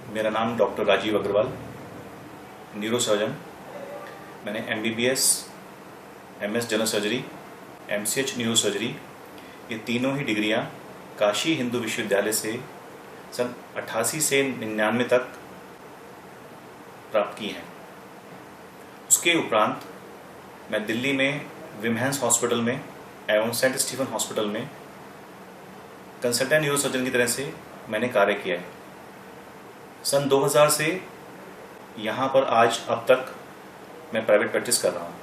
मेरा नाम doctor Rajiv Agarwal, neurosurgeon. मैंने MBBS, MS general surgery, MCH neurosurgery, ये तीनों ही डिग्रियां काशी हिंदू विश्वविद्यालय से सन 88 से 99 तक प्राप्त की हैं। उसके उपरांत मैं दिल्ली में विमहेंस हॉस्पिटल में एवं सेंट स्टीफन हॉस्पिटल में कंसल्टेंट न्यूरोसर्जन की तरह से मैंने कार्य किया है। सन 2000 से यहाँ पर आज अब तक मैं प्राइवेट प्रैक्टिस कर रहा हूँ।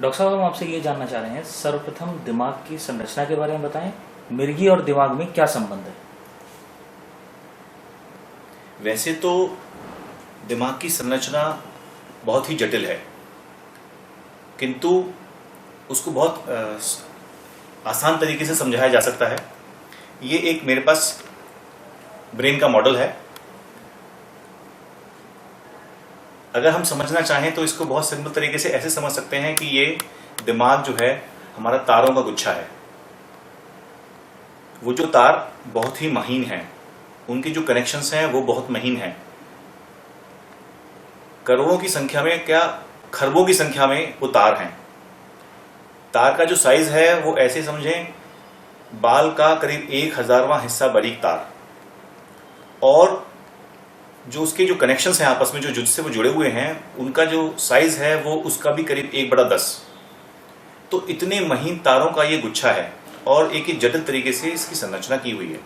डॉक्टर साहब, हम आपसे ये जानना चाह रहे हैं, सर्वप्रथम दिमाग की संरचना के बारे में बताएं। मिर्गी और दिमाग में क्या संबंध है? वैसे तो दिमाग की संरचना बहुत ही जटिल है, किंतु उसको बहुत आसान तरीके से समझाया जा सकता है। ये एक मेरे पास ब्रेन का मॉडल है। अगर हम समझना चाहें तो इसको बहुत सिंपल तरीके से ऐसे समझ सकते हैं कि ये दिमाग जो है हमारा तारों का गुच्छा है। वो जो तार बहुत ही महीन हैं, उनके जो कनेक्शंस हैं वो बहुत महीन हैं। करोड़ों की संख्या में, क्या खरबों की संख्या में वो तार हैं। तार का जो साइज है वो ऐसे समझें, बाल का करीब 1000वां हिस्सा बारीक तार, और जो उसके जो कनेक्शंस हैं आपस में, जो जिससे वो जुड़े हुए हैं, उनका जो साइज है वो उसका भी करीब 1/10। तो इतने महीन तारों का ये गुच्छा है और एक जटिल तरीके से इसकी संरचना की हुई है।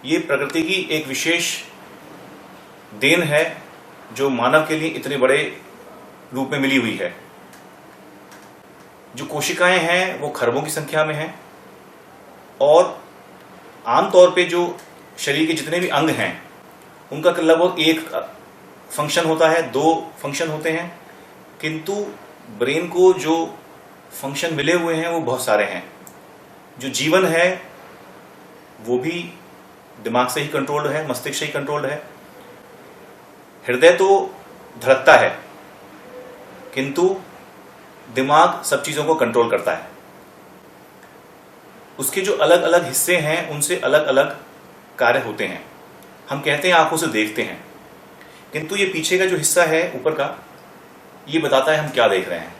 ये प्रकृति की एक विशेष देन है जो मानव के लिए इतने बड़े रूप में मिली हुई है। जो कोशिकाएं हैं वो खरबों की संख्या में हैं, और आमतौर पे जो शरीर के जितने भी अंग हैं उनका लगभग एक फंक्शन होता है, 2 फंक्शन होते हैं, किंतु ब्रेन को जो फंक्शन मिले हुए हैं वो बहुत सारे हैं। जो जीवन है वो भी दिमाग से ही कंट्रोल्ड है, मस्तिष्क से ही कंट्रोल्ड है। हृदय तो धड़कता है, किंतु दिमाग सब चीजों को कंट्रोल करता है। उसके जो अलग अलग हिस्से हैं उनसे अलग अलग कार्य होते हैं। हम कहते हैं आंखों से देखते हैं, किंतु ये पीछे का जो हिस्सा है ऊपर का, ये बताता है हम क्या देख रहे हैं।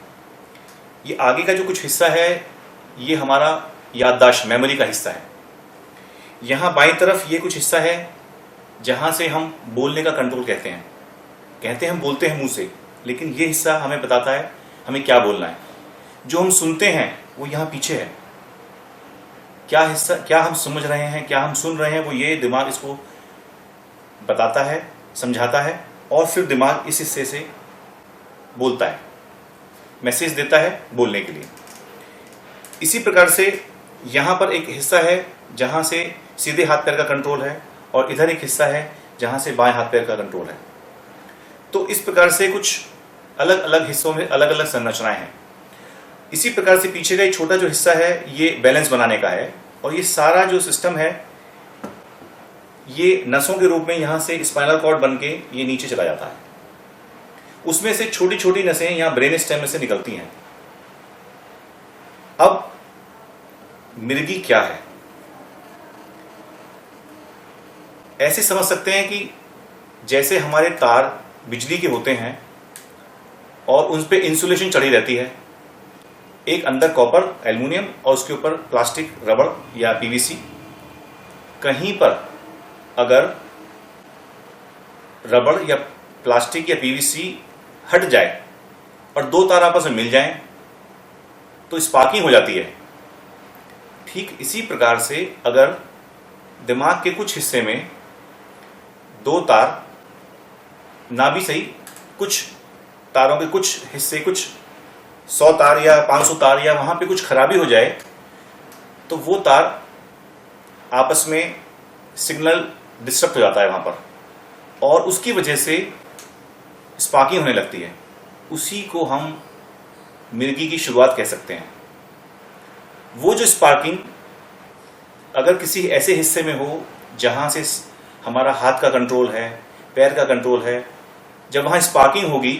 ये आगे का जो कुछ हिस्सा है ये हमारा याददाश्त, मेमोरी का हिस्सा है। यहाँ बाईं तरफ ये कुछ हिस्सा है जहाँ से हम बोलने का कंट्रोल कहते हैं हम बोलते हैं मुंह से, लेकिन ये हिस्सा हमें बताता है हमें क्या बोलना है। जो हम सुनते हैं वो यहाँ पीछे है। क्या हिस्सा, क्या हम समझ रहे हैं, क्या हम सुन रहे हैं, वो ये दिमाग इसको बताता है, समझाता है, और फिर दिमाग इस हिस्से से बोलता है, मैसेज देता है बोलने के लिए। इसी प्रकार से यहाँ पर एक हिस्सा है जहाँ से सीधे हाथ पैर का कंट्रोल है, और इधर एक हिस्सा है जहाँ से बाएं हाथ पैर का कंट्रोल है। तो इस प्रकार से कुछ अलग अलग हिस्सों में अलग अलग संरचनाएं हैं। इसी प्रकार से पीछे का एक छोटा जो हिस्सा है ये बैलेंस बनाने का है, और ये सारा जो सिस्टम है ये नसों के रूप में यहाँ से स्पाइनल कॉर्ड बन के ये नीचे चला जाता है। उसमें से छोटी छोटी नसें यहाँ ब्रेन स्टेम में से निकलती हैं। अब मिर्गी क्या है? ऐसे समझ सकते हैं कि जैसे हमारे तार बिजली के होते हैं और उन पे इंसुलेशन चढ़ी रहती है, एक अंदर कॉपर, एल्युमिनियम, और उसके ऊपर प्लास्टिक, रबड़ या PVC। कहीं पर अगर रबड़ या प्लास्टिक या PVC हट जाए और 2 तार आपस में मिल जाएं तो स्पार्किंग हो जाती है। ठीक इसी प्रकार से अगर दिमाग के कुछ हिस्से में 2 तार, ना भी सही, कुछ तारों के कुछ हिस्से, कुछ 100 तार या 500 तार, या वहां पे कुछ खराबी हो जाए तो वो तार आपस में सिग्नल डिस्टर्ब हो जाता है वहां पर, और उसकी वजह से स्पार्किंग होने लगती है। उसी को हम मिर्गी की शुरुआत कह सकते हैं। वो जो स्पार्किंग अगर किसी ऐसे हिस्से में हो जहां से हमारा हाथ का कंट्रोल है, पैर का कंट्रोल है, जब वहां स्पार्किंग होगी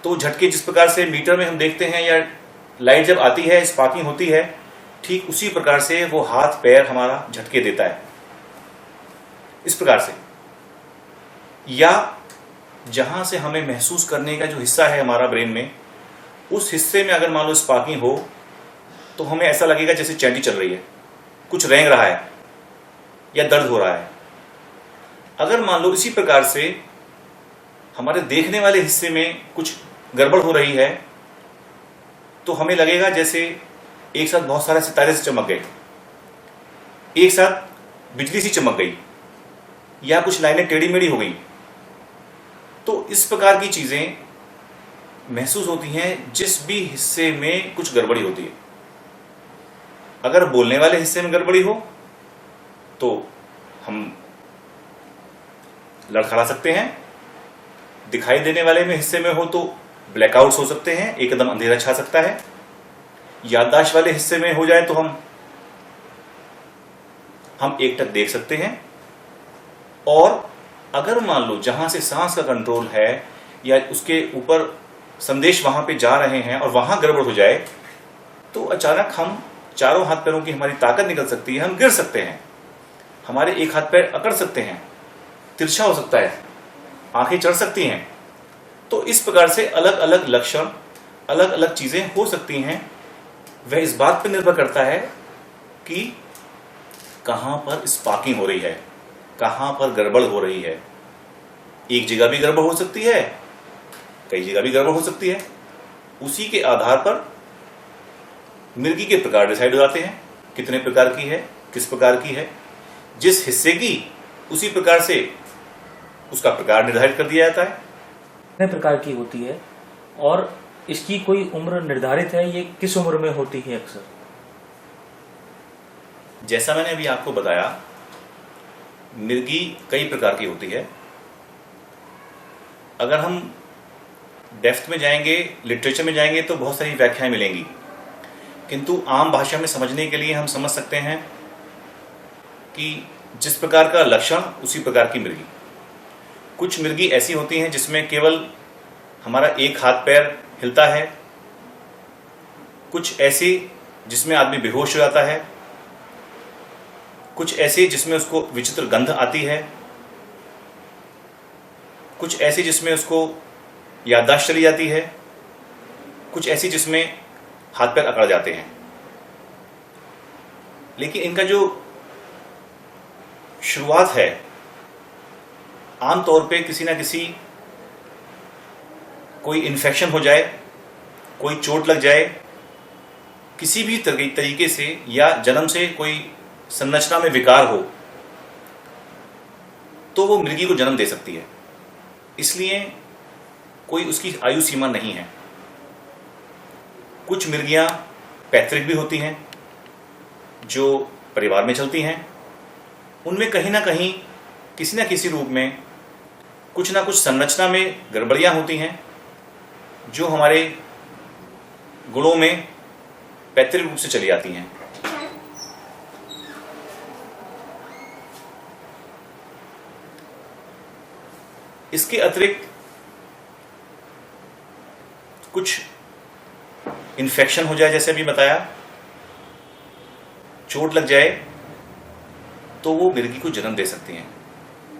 तो झटके, जिस प्रकार से मीटर में हम देखते हैं या लाइट जब आती है स्पार्किंग होती है, ठीक उसी प्रकार से वो हाथ पैर हमारा झटके देता है। इस प्रकार से या जहां से हमें महसूस करने का जो हिस्सा है हमारा ब्रेन में, उस हिस्से में अगर मान लो स्पार्किंग हो तो हमें ऐसा लगेगा जैसे चैंटी चल रही है, कुछ रेंग रहा है या दर्द हो रहा है। अगर मान लो इसी प्रकार से हमारे देखने वाले हिस्से में कुछ गड़बड़ हो रही है तो हमें लगेगा जैसे एक साथ बहुत सारे सितारे से चमक गए, एक साथ बिजली सी चमक गई, या कुछ लाइनें टेढ़ी मेढ़ी हो गई। तो इस प्रकार की चीजें महसूस होती हैं जिस भी हिस्से में कुछ गड़बड़ी होती है। अगर बोलने वाले हिस्से में गड़बड़ी हो तो हम लड़खड़ा सकते हैं, दिखाई देने वाले में हिस्से में हो तो ब्लैकआउट्स हो सकते हैं, एकदम अंधेरा छा सकता है। याददाश्त वाले हिस्से में हो जाए तो हम एकटक देख सकते हैं। और अगर मान लो जहां से सांस का कंट्रोल है या उसके ऊपर संदेश वहां पे जा रहे हैं और वहां गड़बड़ हो जाए तो अचानक हम चारों हाथ पैरों की हमारी ताकत निकल सकती है, हम गिर सकते हैं, हमारे एक हाथ पैर अकड़ सकते हैं, तिरछा हो सकता है, आंखें चढ़ सकती हैं। तो इस प्रकार से अलग अलग लक्षण, अलग अलग चीजें हो सकती हैं। वह इस बात पर निर्भर करता है कि कहां पर स्पार्किंग हो रही है, कहां पर गड़बड़ हो रही है। एक जगह भी गड़बड़ हो सकती है, कई जगह भी गड़बड़ हो सकती है। उसी के आधार पर मिर्गी के प्रकार डिसाइड हो जाते हैं, कितने प्रकार की है, किस प्रकार की है। जिस हिस्से की उसी प्रकार से उसका प्रकार निर्धारित कर दिया जाता है। कितने प्रकार की होती है और इसकी कोई उम्र निर्धारित है? ये किस उम्र में होती है अक्सर? जैसा मैंने अभी आपको बताया, मिर्गी कई प्रकार की होती है। अगर हम डेप्थ में जाएंगे, लिटरेचर में जाएंगे तो बहुत सारी व्याख्याएं मिलेंगी, किंतु आम भाषा में समझने के लिए हम समझ सकते हैं कि जिस प्रकार का लक्षण उसी प्रकार की मिर्गी। कुछ मिर्गी ऐसी होती हैं जिसमें केवल हमारा एक हाथ पैर हिलता है, कुछ ऐसी जिसमें आदमी बेहोश हो जाता है, कुछ ऐसी जिसमें उसको विचित्र गंध आती है, कुछ ऐसी जिसमें उसको याददाश्त चली जाती है, कुछ ऐसी जिसमें हाथ पैर अकड़ जाते हैं। लेकिन इनका जो शुरुआत है आमतौर पे किसी ना किसी कोई इन्फेक्शन हो जाए, कोई चोट लग जाए, किसी भी तरीके से, या जन्म से कोई संरचना में विकार हो तो वो मिर्गी को जन्म दे सकती है। इसलिए कोई उसकी आयु सीमा नहीं है। कुछ मिर्गियां पैतृक भी होती हैं जो परिवार में चलती हैं। उनमें कहीं ना कहीं किसी ना किसी रूप में कुछ ना कुछ संरचना में गड़बड़ियां होती हैं जो हमारे गुणों में पैतृक रूप से चली आती हैं। इसके अतिरिक्त कुछ इन्फेक्शन हो जाए, जैसे अभी बताया, चोट लग जाए तो वो मिर्गी को जन्म दे सकती हैं।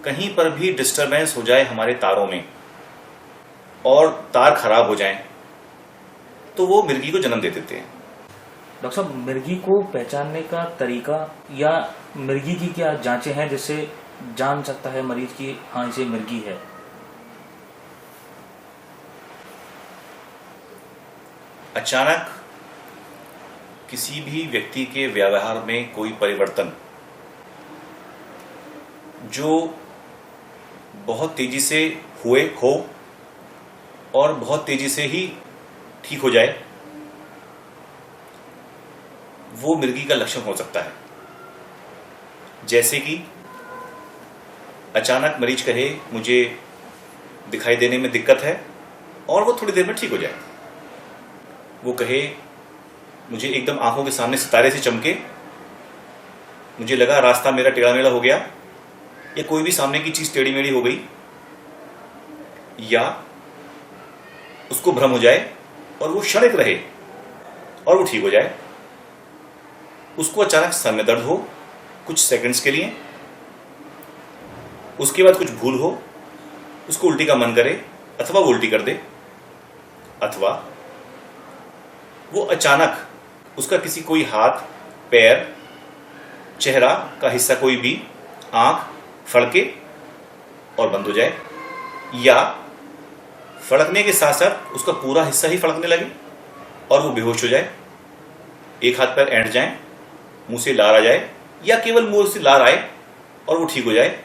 कहीं पर भी डिस्टरबेंस हो जाए हमारे तारों में और तार खराब हो जाएं तो वो मिर्गी को जन्म दे देते हैं। डॉक्टर साहब, मिर्गी को पहचानने का तरीका या मिर्गी की क्या जांचें हैं जिससे जान सकता है मरीज की हाँ इसे मिर्गी है? अचानक किसी भी व्यक्ति के व्यवहार में कोई परिवर्तन जो बहुत तेजी से हो और बहुत तेजी से ही ठीक हो जाए, वो मिर्गी का लक्षण हो सकता है। जैसे कि अचानक मरीज कहे मुझे दिखाई देने में दिक्कत है और वो थोड़ी देर में ठीक हो जाए। वो कहे मुझे एकदम आंखों के सामने सितारे से चमके, मुझे लगा रास्ता मेरा टेढ़ा मेढ़ा हो गया, या कोई भी सामने की चीज टेढ़ी मेढ़ी हो गई, या उसको भ्रम हो जाए और वो क्षणिक रहे और वो ठीक हो जाए। उसको अचानक सर में दर्द हो कुछ सेकंड्स के लिए, उसके बाद कुछ भूल हो उसको उल्टी का मन करे अथवा वो उल्टी कर दे, अथवा वो अचानक उसका किसी कोई हाथ, पैर, चेहरा का हिस्सा कोई भी, आंख फड़के और बंद हो जाए, या फड़कने के साथ साथ उसका पूरा हिस्सा ही फड़कने लगे और वो बेहोश हो जाए, एक हाथ पैर ऐंठ जाए, मुंह से लार आ जाए, या केवल मुंह से लार आए और वो ठीक हो जाए,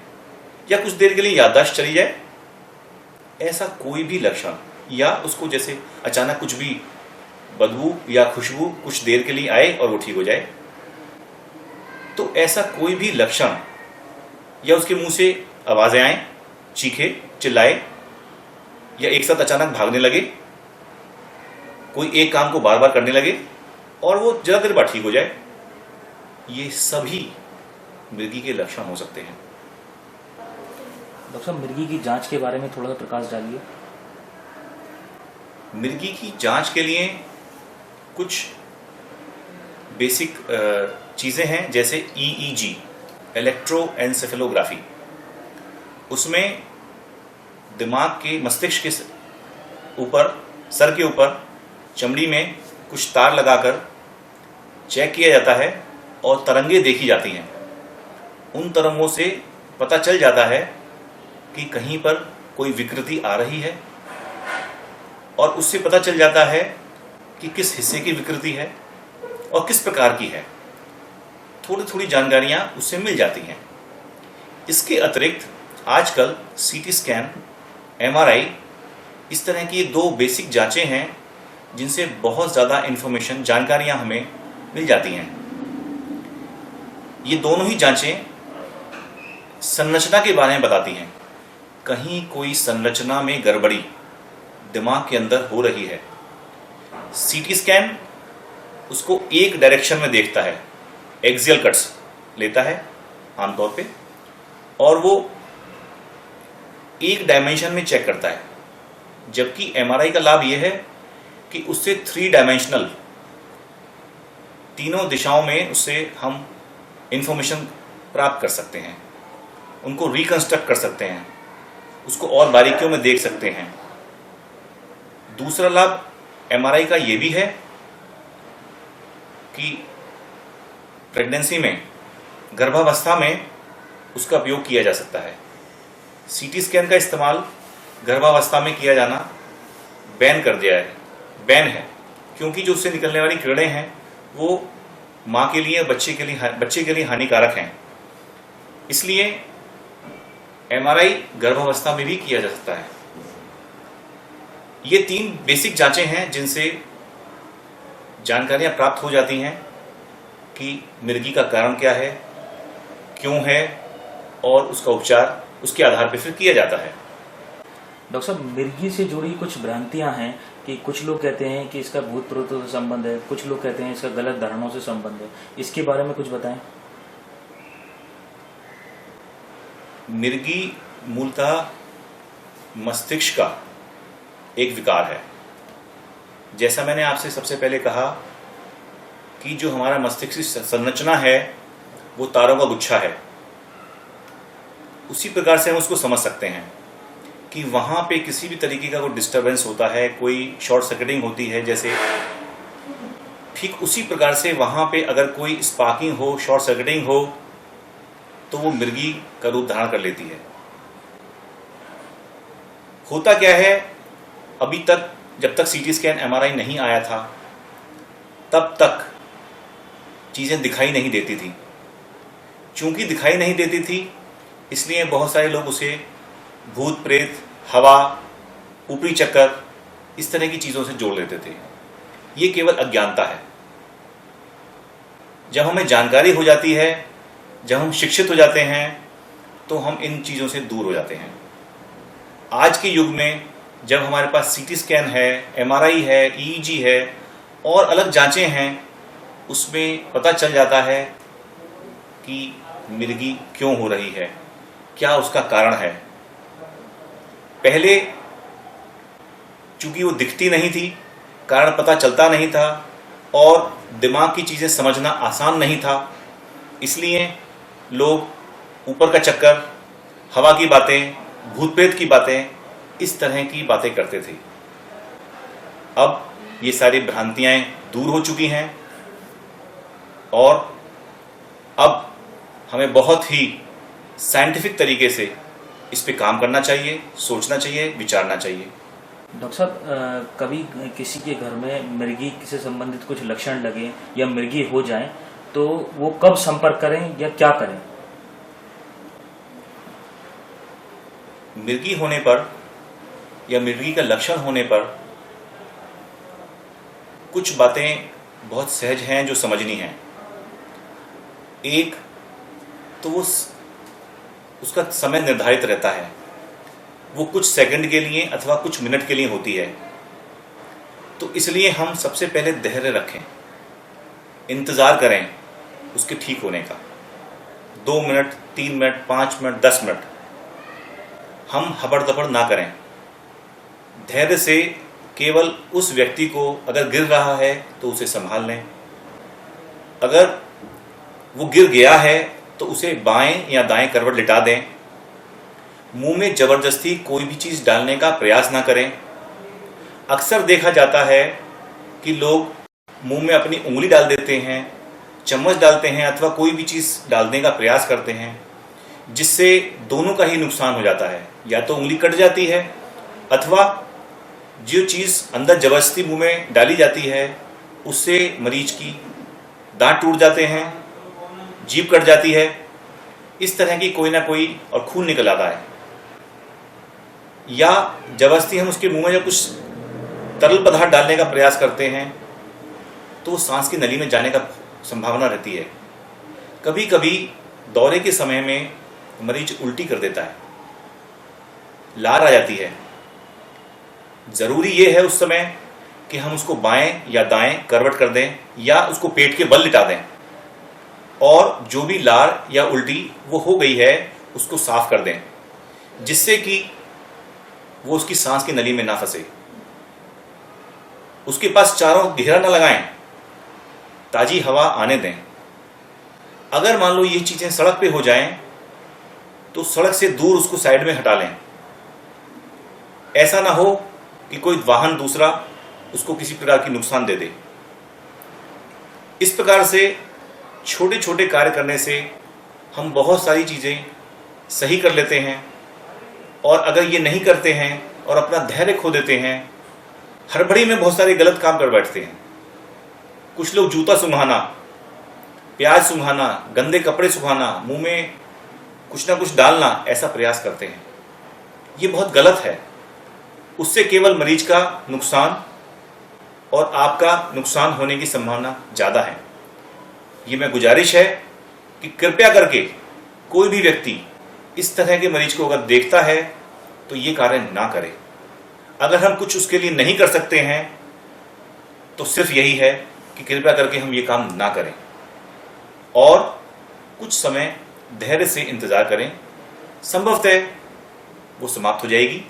या कुछ देर के लिए याददाश्त चली जाए। ऐसा कोई भी लक्षण, या उसको जैसे अचानक कुछ भी बदबू या खुशबू कुछ देर के लिए आए और वो ठीक हो जाए, तो ऐसा कोई भी लक्षण, या उसके मुंह से आवाजें आए, चीखे, चिल्लाए, या एक साथ अचानक भागने लगे, कोई एक काम को बार बार करने लगे और वो जरा देर बाद ठीक हो जाए, ये सभी मृगी के लक्षण हो सकते हैं। डॉक्टर साहब, मिर्गी की जांच के बारे में थोड़ा सा प्रकाश डालिए। मिर्गी की जांच के लिए कुछ बेसिक चीज़ें हैं, जैसे EEG, इलेक्ट्रोएन्सेफेलोग्राफी। उसमें दिमाग के, मस्तिष्क के ऊपर, सर के ऊपर चमड़ी में कुछ तार लगाकर चेक किया जाता है और तरंगे देखी जाती हैं। उन तरंगों से पता चल जाता है कि कहीं पर कोई विकृति आ रही है, और उससे पता चल जाता है कि किस हिस्से की विकृति है और किस प्रकार की है। थोड़ी थोड़ी जानकारियां उससे मिल जाती हैं। इसके अतिरिक्त आजकल CT स्कैन, MRI, इस तरह की दो बेसिक जांचें हैं जिनसे बहुत ज़्यादा इन्फॉर्मेशन, जानकारियां हमें मिल जाती हैं। ये दोनों ही जांचें संरचना के बारे में बताती हैं। कहीं कोई संरचना में गड़बड़ी दिमाग के अंदर हो रही है। CT स्कैन उसको एक डायरेक्शन में देखता है, एक्सियल कट्स लेता है आमतौर पे, और वो एक डायमेंशन में चेक करता है। जबकि MRI का लाभ यह है कि उससे 3 डायमेंशनल, तीनों दिशाओं में उससे हम इंफॉर्मेशन प्राप्त कर सकते हैं, उनको रिकंस्ट्रक्ट कर सकते हैं, उसको और बारीकियों में देख सकते हैं। दूसरा लाभ MRI का ये भी है कि प्रेगनेंसी में, गर्भावस्था में उसका उपयोग किया जा सकता है। CT स्कैन का इस्तेमाल गर्भावस्था में किया जाना बैन कर दिया है, बैन है, क्योंकि जो उससे निकलने वाली किरणें हैं वो माँ के लिए, बच्चे के लिए हानिकारक हैं। इसलिए MRI गर्भावस्था में भी किया जा सकता है। ये 3 बेसिक जांचें हैं जिनसे जानकारियां प्राप्त हो जाती हैं कि मिर्गी का कारण क्या है, क्यों है, और उसका उपचार उसके आधार पर फिर किया जाता है। डॉक्टर साहब, मिर्गी से जुड़ी कुछ भ्रांतियां हैं कि कुछ लोग कहते हैं कि इसका भूत प्रेतों से संबंध है, कुछ लोग कहते हैं इसका गलत धारणाओं से संबंध है। इसके बारे में कुछ बताएं। मिर्गी मूलतः मस्तिष्क का एक विकार है। जैसा मैंने आपसे सबसे पहले कहा कि जो हमारा मस्तिष्क की संरचना है वो तारों का गुच्छा है, उसी प्रकार से हम उसको समझ सकते हैं कि वहाँ पे किसी भी तरीके का कोई डिस्टर्बेंस होता है, कोई शॉर्ट सर्किटिंग होती है, जैसे ठीक उसी प्रकार से वहाँ पे अगर कोई स्पार्किंग हो, शॉर्ट सर्किटिंग हो, तो वो मिर्गी का रूप धारण कर लेती है। होता क्या है, अभी तक जब तक CT स्कैन, MRI नहीं आया था, तब तक चीज़ें दिखाई नहीं देती थी। चूंकि दिखाई नहीं देती थी, इसलिए बहुत सारे लोग उसे भूत प्रेत, हवा, ऊपरी चक्कर, इस तरह की चीज़ों से जोड़ लेते थे। ये केवल अज्ञानता है। जब हमें जानकारी हो जाती है, जब हम शिक्षित हो जाते हैं, तो हम इन चीज़ों से दूर हो जाते हैं। आज के युग में जब हमारे पास CT स्कैन है, MRI है, EEG है और अलग जांचें हैं, उसमें पता चल जाता है कि मिर्गी क्यों हो रही है, क्या उसका कारण है। पहले चूंकि वो दिखती नहीं थी, कारण पता चलता नहीं था और दिमाग की चीज़ें समझना आसान नहीं था, इसलिए लोग ऊपर का चक्कर, हवा की बातें, भूत प्रेत की बातें, इस तरह की बातें करते थे। अब ये सारी भ्रांतियां दूर हो चुकी हैं और अब हमें बहुत ही साइंटिफिक तरीके से इस पे काम करना चाहिए, सोचना चाहिए, विचारना चाहिए। डॉक्टर साहब, कभी किसी के घर में मिर्गी से संबंधित कुछ लक्षण लगे या मिर्गी हो जाए तो वो कब संपर्क करें या क्या करें? मिर्गी होने पर या मिर्गी का लक्षण होने पर कुछ बातें बहुत सहज हैं जो समझनी हैं। एक तो वो उसका समय निर्धारित रहता है, वो कुछ सेकंड के लिए अथवा कुछ मिनट के लिए होती है। तो इसलिए हम सबसे पहले धैर्य रखें, इंतज़ार करें उसके ठीक होने का। 2 मिनट, 3 मिनट, 5 मिनट, 10 मिनट हम हबड़ दबड़ ना करें। धैर्य से केवल उस व्यक्ति को, अगर गिर रहा है तो उसे संभाल लें, अगर वो गिर गया है तो उसे बाएं या दाएं करवट लिटा दें। मुंह में जबरदस्ती कोई भी चीज़ डालने का प्रयास ना करें। अक्सर देखा जाता है कि लोग मुंह में अपनी उंगली डाल देते हैं, चम्मच डालते हैं अथवा कोई भी चीज़ डालने का प्रयास करते हैं, जिससे दोनों का ही नुकसान हो जाता है। या तो उंगली कट जाती है अथवा जो चीज़ अंदर जबरदस्ती मुंह में डाली जाती है उससे मरीज की दांत टूट जाते हैं, जीभ कट जाती है, इस तरह की कोई ना कोई, और खून निकल आता है। या जबरदस्ती हम उसके मुंह में जब कुछ तरल पदार्थ डालने का प्रयास करते हैं तो वो सांस की नली में जाने का संभावना रहती है। कभी कभी दौरे के समय में मरीज उल्टी कर देता है, लार आ जाती है। ज़रूरी ये है उस समय कि हम उसको बाएं या दाएं करवट कर दें या उसको पेट के बल लिटा दें और जो भी लार या उल्टी वो हो गई है उसको साफ कर दें, जिससे कि वो उसकी सांस की नली में ना फंसे। उसके पास चारों घेरा ना लगाएं, ताजी हवा आने दें। अगर मान लो ये चीज़ें सड़क पे हो जाएं तो सड़क से दूर उसको साइड में हटा लें। ऐसा ना हो कि कोई वाहन दूसरा उसको किसी प्रकार की नुकसान दे दे। इस प्रकार से छोटे छोटे कार्य करने से हम बहुत सारी चीज़ें सही कर लेते हैं। और अगर ये नहीं करते हैं और अपना धैर्य खो देते हैं, हड़बड़ी में बहुत सारे गलत काम कर बैठते हैं। कुछ लोग जूता सुंघाना, प्याज सुंघाना, गंदे कपड़े सुंघाना, मुंह में कुछ ना कुछ डालना, ऐसा प्रयास करते हैं। ये बहुत गलत है। उससे केवल मरीज का नुकसान और आपका नुकसान होने की संभावना ज़्यादा है। ये मैं गुजारिश है कि कृपया करके कोई भी व्यक्ति इस तरह के मरीज को अगर देखता है तो ये कार्य ना करे। अगर हम कुछ उसके लिए नहीं कर सकते हैं तो सिर्फ यही है कि कृपया करके हम ये काम ना करें और कुछ समय धैर्य से इंतज़ार करें। संभवतः वो समाप्त हो जाएगी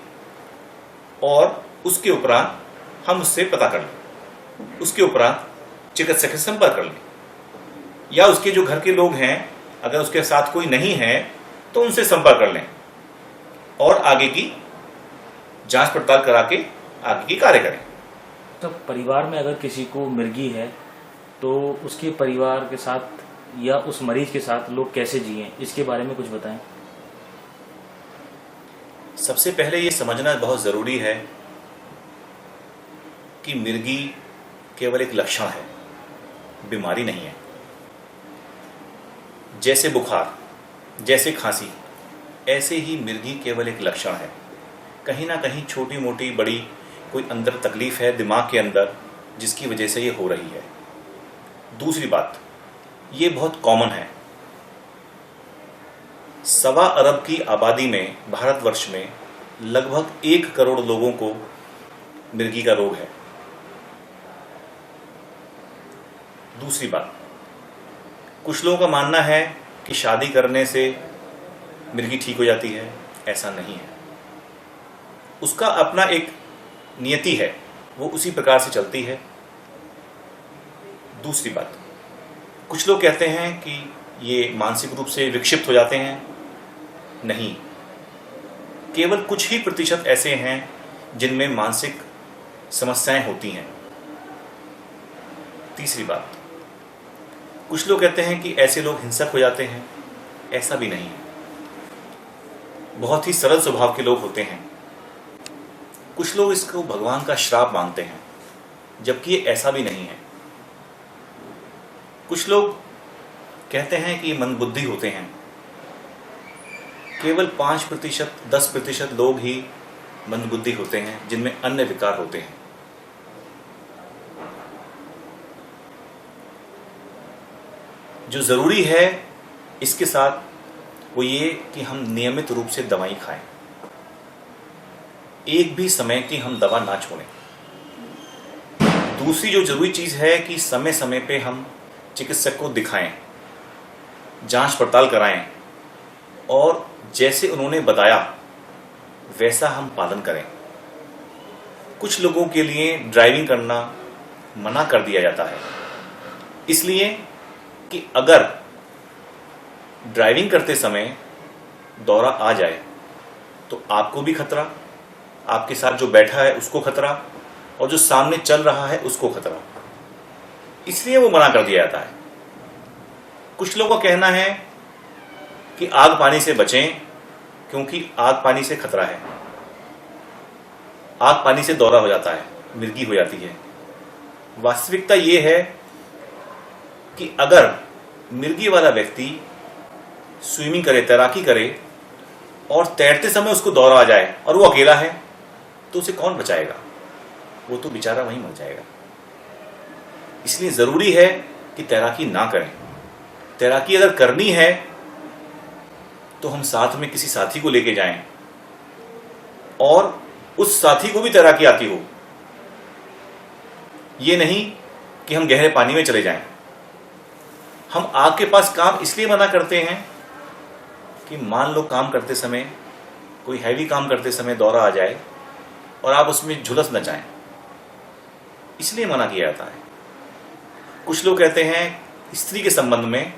और उसके उपरांत हम उससे पता कर लें, उसके उपरांत चिकित्सक से संपर्क कर लें, या उसके जो घर के लोग हैं अगर उसके साथ कोई नहीं है तो उनसे संपर्क कर लें और आगे की जांच पड़ताल करा के आगे की कार्य करें। तो परिवार में अगर किसी को मिर्गी है तो उसके परिवार के साथ या उस मरीज के साथ लोग कैसे जिएं, इसके बारे में कुछ बताएं। सबसे पहले ये समझना बहुत ज़रूरी है कि मिर्गी केवल एक लक्षण है, बीमारी नहीं है। जैसे बुखार, जैसे खांसी, ऐसे ही मिर्गी केवल एक लक्षण है। कहीं ना कहीं छोटी मोटी बड़ी कोई अंदर तकलीफ है दिमाग के अंदर जिसकी वजह से ये हो रही है। दूसरी बात, ये बहुत कॉमन है। 1.25 अरब की आबादी में भारतवर्ष में लगभग 1 करोड़ लोगों को मिर्गी का रोग है। दूसरी बात, कुछ लोगों का मानना है कि शादी करने से मिर्गी ठीक हो जाती है। ऐसा नहीं है, उसका अपना एक नियति है, वो उसी प्रकार से चलती है। दूसरी बात, कुछ लोग कहते हैं कि ये मानसिक रूप से विक्षिप्त हो जाते हैं। नहीं, केवल कुछ ही प्रतिशत ऐसे हैं जिनमें मानसिक समस्याएं होती हैं। तीसरी बात, कुछ लोग कहते हैं कि ऐसे लोग हिंसक हो जाते हैं। ऐसा भी नहीं है, बहुत ही सरल स्वभाव के लोग होते हैं। कुछ लोग इसको भगवान का श्राप मानते हैं, जबकि ये ऐसा भी नहीं है। कुछ लोग कहते हैं कि मंदबुद्धि होते हैं। केवल 5%, 10% लोग ही मंदबुद्धि होते हैं जिनमें अन्य विकार होते हैं। जो जरूरी है इसके साथ वो ये कि हम नियमित रूप से दवाई खाएं, एक भी समय की हम दवा ना छोड़ें। दूसरी जो जरूरी चीज है कि समय समय पे हम चिकित्सक को दिखाएं, जांच पड़ताल कराएं और जैसे उन्होंने बताया वैसा हम पालन करें। कुछ लोगों के लिए ड्राइविंग करना मना कर दिया जाता है, इसलिए कि अगर ड्राइविंग करते समय दौरा आ जाए तो आपको भी खतरा, आपके साथ जो बैठा है उसको खतरा, और जो सामने चल रहा है उसको खतरा, इसलिए वो मना कर दिया जाता है। कुछ लोगों का कहना है कि आग पानी से बचें क्योंकि आग पानी से खतरा है। आग पानी से दौरा हो जाता है, मिर्गी हो जाती है। वास्तविकता ये है कि अगर मिर्गी वाला व्यक्ति स्विमिंग करे, तैराकी करे और तैरते समय उसको दौरा आ जाए और वो अकेला है तो उसे कौन बचाएगा? वो तो बेचारा वहीं मर जाएगा। इसलिए जरूरी है कि तैराकी ना करें। तैराकी अगर करनी है तो हम साथ में किसी साथी को लेके जाएं और उस साथी को भी तैराकी आती हो। ये नहीं कि हम गहरे पानी में चले जाएं। हम आग के पास काम इसलिए मना करते हैं कि मान लो काम करते समय, कोई हैवी काम करते समय दौरा आ जाए और आप उसमें झुलस न जाएं, इसलिए मना किया जाता है। कुछ लोग कहते हैं स्त्री के संबंध में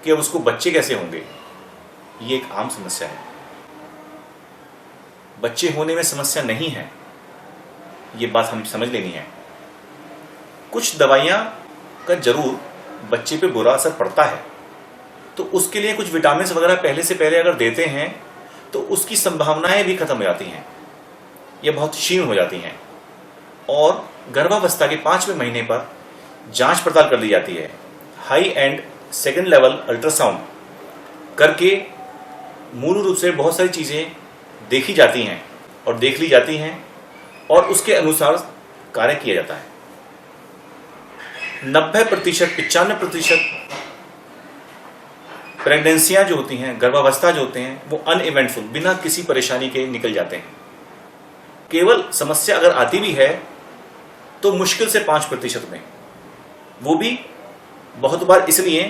कि अब उसको बच्चे कैसे होंगे। ये एक आम समस्या है। बच्चे होने में समस्या नहीं है, ये बात हम समझ लेनी है। कुछ दवाइयां का जरूर बच्चे पे बुरा असर पड़ता है, तो उसके लिए कुछ विटामिन वगैरह पहले से पहले अगर देते हैं तो उसकी संभावनाएं भी खत्म हो जाती हैं, यह बहुत क्षीण हो जाती हैं। और गर्भावस्था के 5वें महीने पर जांच पड़ताल कर ली जाती है। High and second level ultrasound करके मूल रूप से बहुत सारी चीज़ें देखी जाती हैं और देख ली जाती हैं और उसके अनुसार कार्य किया जाता है। 90%, 95% प्रेगनेंसियां जो होती हैं, गर्भावस्था जो होते हैं, वो अनइवेंटफुल, बिना किसी परेशानी के निकल जाते हैं। केवल समस्या अगर आती भी है तो मुश्किल से 5% में, वो भी बहुत बार इसलिए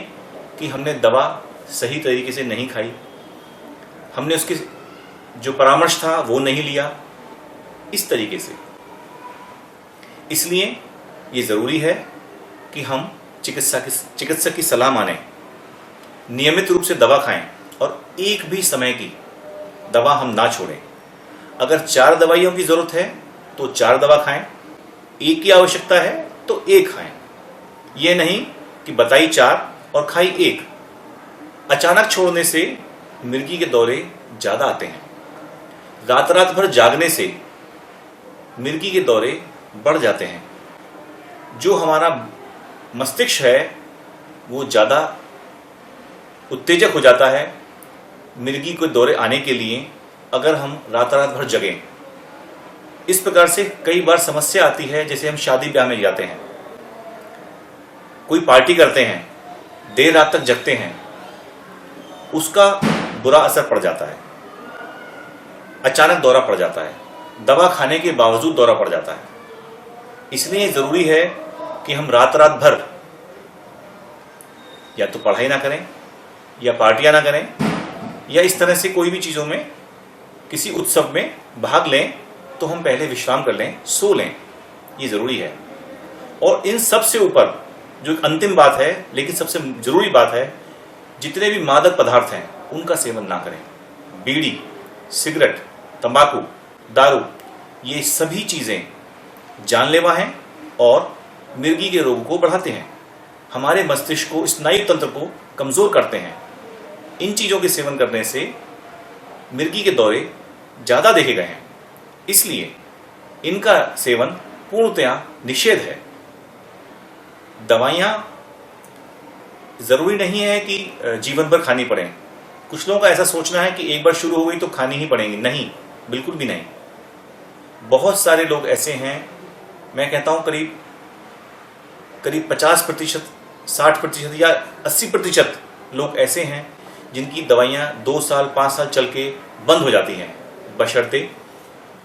कि हमने दवा सही तरीके से नहीं खाई, हमने उसके जो परामर्श था वो नहीं लिया, इस तरीके से। इसलिए ये ज़रूरी है कि हम चिकित्सक की सलाह मानें, नियमित रूप से दवा खाएं और एक भी समय की दवा हम ना छोड़ें। अगर 4 दवाइयों की ज़रूरत है तो 4 दवा खाएं, एक की आवश्यकता है तो 1 खाएं। यह नहीं कि बताई 4 और खाई 1। अचानक छोड़ने से मिर्गी के दौरे ज़्यादा आते हैं। रात रात भर जागने से मिर्गी के दौरे बढ़ जाते हैं। जो हमारा मस्तिष्क है वो ज़्यादा उत्तेजक हो जाता है मिर्गी के दौरे आने के लिए, अगर हम रात रात भर जगें। इस प्रकार से कई बार समस्या आती है। जैसे हम शादी ब्याह में जाते हैं, कोई पार्टी करते हैं, देर रात तक जगते हैं, उसका बुरा असर पड़ जाता है। अचानक दौरा पड़ जाता है, दवा खाने के बावजूद दौरा पड़ जाता है। इसलिए ज़रूरी है कि हम रात रात भर या तो पढ़ाई ना करें या पार्टियां ना करें या इस तरह से कोई भी चीज़ों में, किसी उत्सव में भाग लें तो हम पहले विश्राम कर लें, सो लें। ये ज़रूरी है। और इन सब से ऊपर जो एक अंतिम बात है, लेकिन सबसे ज़रूरी बात है, जितने भी मादक पदार्थ हैं उनका सेवन ना करें। बीड़ी, सिगरेट, तंबाकू, दारू, ये सभी चीज़ें जानलेवा हैं और मिर्गी के रोग को बढ़ाते हैं, हमारे मस्तिष्क को, स्नायु तंत्र को कमज़ोर करते हैं। इन चीज़ों के सेवन करने से मिर्गी के दौरे ज़्यादा देखे गए हैं, इसलिए इनका सेवन पूर्णतया निषेध है। दवाइयाँ ज़रूरी नहीं है कि जीवन भर खानी पड़ें। कुछ लोगों का ऐसा सोचना है कि एक बार शुरू हो गई तो खानी ही पड़ेंगी। नहीं, बिल्कुल भी नहीं। बहुत सारे लोग ऐसे हैं, मैं कहता हूँ करीब 50%, 60% या 80% लोग ऐसे हैं जिनकी दवाइयाँ 2 साल, 5 साल चल के बंद हो जाती हैं, बशर्ते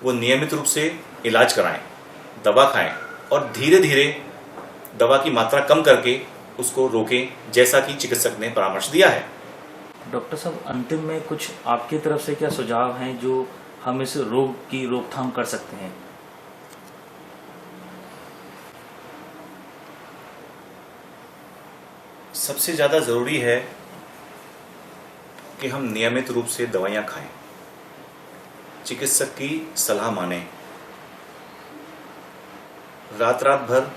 वो नियमित रूप से इलाज कराएं, दवा खाएं और धीरे धीरे दवा की मात्रा कम करके उसको रोकें, जैसा कि चिकित्सक ने परामर्श दिया है। डॉक्टर साहब, अंतिम में कुछ आपकी तरफ से क्या सुझाव हैं जो हम इस रोग की रोकथाम कर सकते हैं? सबसे ज़्यादा ज़रूरी है कि हम नियमित रूप से दवाइयाँ खाएं, चिकित्सक की सलाह मानें, रात भर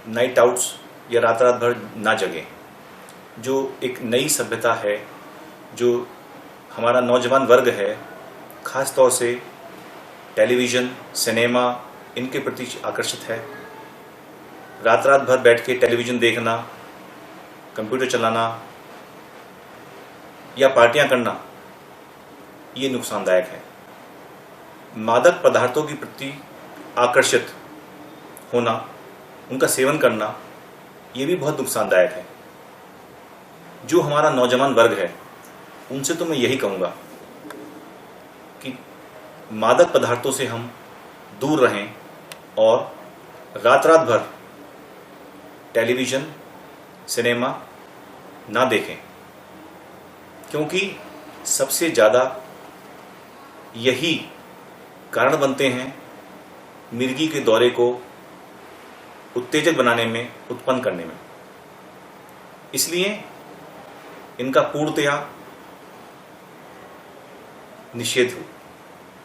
नाइट आउट्स या रात भर ना जगें। जो एक नई सभ्यता है, जो हमारा नौजवान वर्ग है, ख़ास तौर से टेलीविज़न, सिनेमा, इनके प्रति आकर्षित है। रात भर बैठ के टेलीविज़न देखना, कंप्यूटर चलाना या पार्टियां करना, ये नुकसानदायक है। मादक पदार्थों के प्रति आकर्षित होना, उनका सेवन करना, ये भी बहुत नुकसानदायक है। जो हमारा नौजवान वर्ग है, उनसे तो मैं यही कहूँगा कि मादक पदार्थों से हम दूर रहें और रात भर टेलीविज़न, सिनेमा ना देखें, क्योंकि सबसे ज़्यादा यही कारण बनते हैं मिर्गी के दौरे को उत्तेजक बनाने में, उत्पन्न करने में। इसलिए इनका पूर्णतया निषेध हो।